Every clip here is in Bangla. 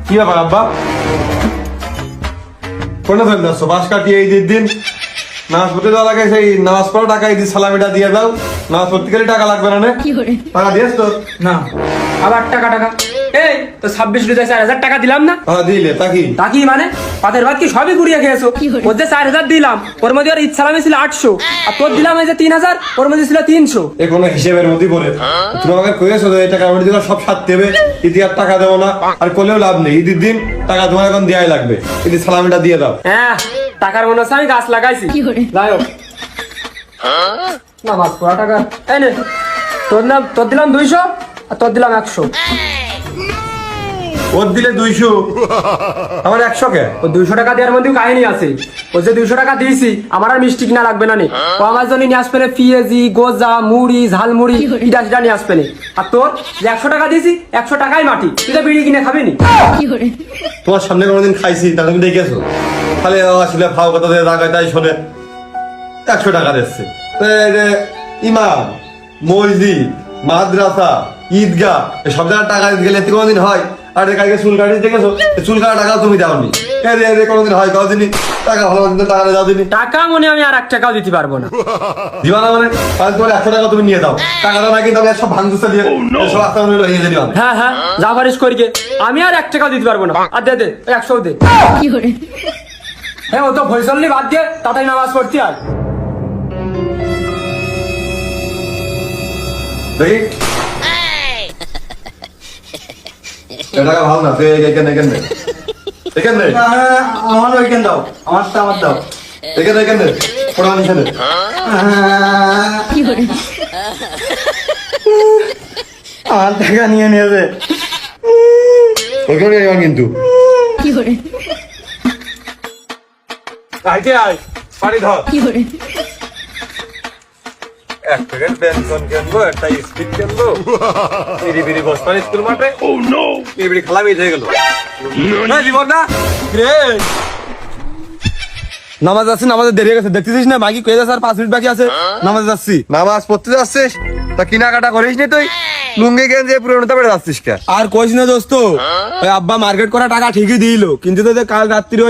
কি ব্যাপার আব্বা? কোনে ধরে যাচ্ছ? বাস কাটিয়ে এই দিন নামাজ পড়তে যাওয়া লাগে, সেই নামাজ পড়ো টাকা এই সালামিটা দিয়ে দাও। নামাজ পড়তে গেলে টাকা লাগবে না? টাকা দিয়েছ তো? না, আবার টাকা টাকা। এই তো 26 রোজায় 4000 টাকা দিলাম না? হ্যাঁ দিলে। তাকি মানে পাতের ভাত কি সবই গুড়িয়ে খেয়েছো? ওর যে 4000 দিলাম, ওর মধ্যে ওর ঈদ সালামি ছিল 800, আর তোর দিলাম এই যে 3000, ওর মধ্যে ছিল 300। এ কোনো হিসেবের মধ্যে পড়ে। তুমি আমাকে কয়েছো যে এই টাকা আমি দিলাম সব সাথ দেবে, ঈদে আর টাকা দেবো না, আর করলেও লাভ নেই। ঈদের দিন টাকা তোমার এখন দেওয়াই লাগবে, ঈদের সালামিটা দিয়ে দাও। হ্যাঁ, টাকার মনে হচ্ছে আমি গাছ লাগাইছি। যাই হোক, নামাজ পড়া টাকা এই নে। তোর দিলাম 200, আর তোর দিলাম 100। ওর দিলে 200, আমার 100 কে? ও 200 টাকা দেওয়ার মধ্যেও কাহিনী আছে। ও যে 200 টাকা দিয়েছি, আমার আর মিষ্টি কিনা লাগবে না নে। ও আমার জন্য নিয়ে আসবে না পিএজি, গোজা, মুড়ি, ঝালমুড়ি, এটা সেটা নিয়ে আসবে না। আর তোর যে 100 টাকা দিয়েছি, 100 টাকাই মাটি। তুই তো বিড়ি কিনে খাবি নি? তোমার সামনে কোনোদিন খাইছি তা তুমি দেখেছো? খালি আসলে ফাও কথা দিয়ে রাখায় তাই শোনে 100 টাকা দিচ্ছে। ইমাম, মসজিদ, মাদ্রাসা, ঈদগাহ সব জায়গায় টাকা দিতে গেলে কোনোদিন হয়? আর কালকে চুল কাটিয়ে দেখেছো, চুল কাটা টাকাও তুমি দাওনি। কোনোদিন হয়? কদিনই টাকা ভালো মতো টাকা দাও দিনি। টাকা মনে আমি আর 1 টাকাও দিতে পারবো না। দিবা না মানে? তাহলে তোমার 100 টাকা তুমি নিয়ে দাও। টাকা দাও না কিন্তু আমি সব ভাঙচুর দিয়ে সব আস্তে আস্তে লইয়ে দিলাম। হ্যাঁ হ্যাঁ, যা পারিস করিকে। আমি আর 1 টাকাও দিতে পারবো না। আর দে দে, 100 দে। হ্যাঁ, ও তো ভৈসল্লি বাদ দিয়ে তাড়াতাড়ি নামাজ পড়তে আর। দেখি টাকা ভালো না, এখানে আমার ওইখান দাও, আমারটা আমার দাও। এখানে পড়া নিখানে আমার টাকা নিয়ে নিয়েছে। ওইখানে কিন্তু আইতে আয় পানি ধর। এক প্যাকেট বেনসন কিনবো, একটা স্পিড কিনবো, বিড়ি বসতাম স্কুল মাঠে। বিড়ি খালা বেজ হয়ে গেল। নামাজ যাচ্ছি, নামাজের দেরি হয়ে গেছে দেখতেছিস না? বাকি কয়ে যাচ্ছে আর 5 মিনিট বাকি আছে। নামাজ যাচ্ছি। নামাজ পড়তে যাচ্ছিস তা কেনাকাটা করিস নি তুই? লুঙ্গি গেঞ্জি পুরনো বেড়ে যাচ্ছিস কে? আর কইস না দোস্ত, ওই আব্বা মার্কেট করা টাকা ঠিকই দিল, কিন্তু তো কাল রাত্রি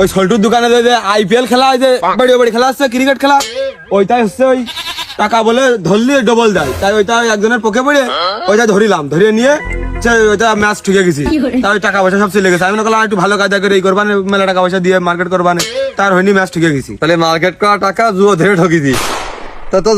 ওই সল্টুর দোকানে যে IPL খেলা, যে বাড়ি বাড়ি খেলা হচ্ছে, ক্রিকেট খেলা, ওইটাই হচ্ছে ওই টাকা বলে ধরলি ডবল দেয়। তাই ওইটা একজনের পক্ষে পড়ে ওইটা ধরিলাম, ধরিয়ে নিয়ে ওইটা ম্যাচ ঠুকে গেছি। তাই ওই টাকা পয়সা সব চলে গেছে। আমি বললাম একটু ভালো কায়দা করে এই করবানে, মেলা টাকা পয়সা দিয়ে মার্কেট করবানে, তার হয়নি ম্যাচ ঠুকে গেছি। তাহলে মার্কেট করা টাকা জুয়ো ধরে ঠকি দিই তা তো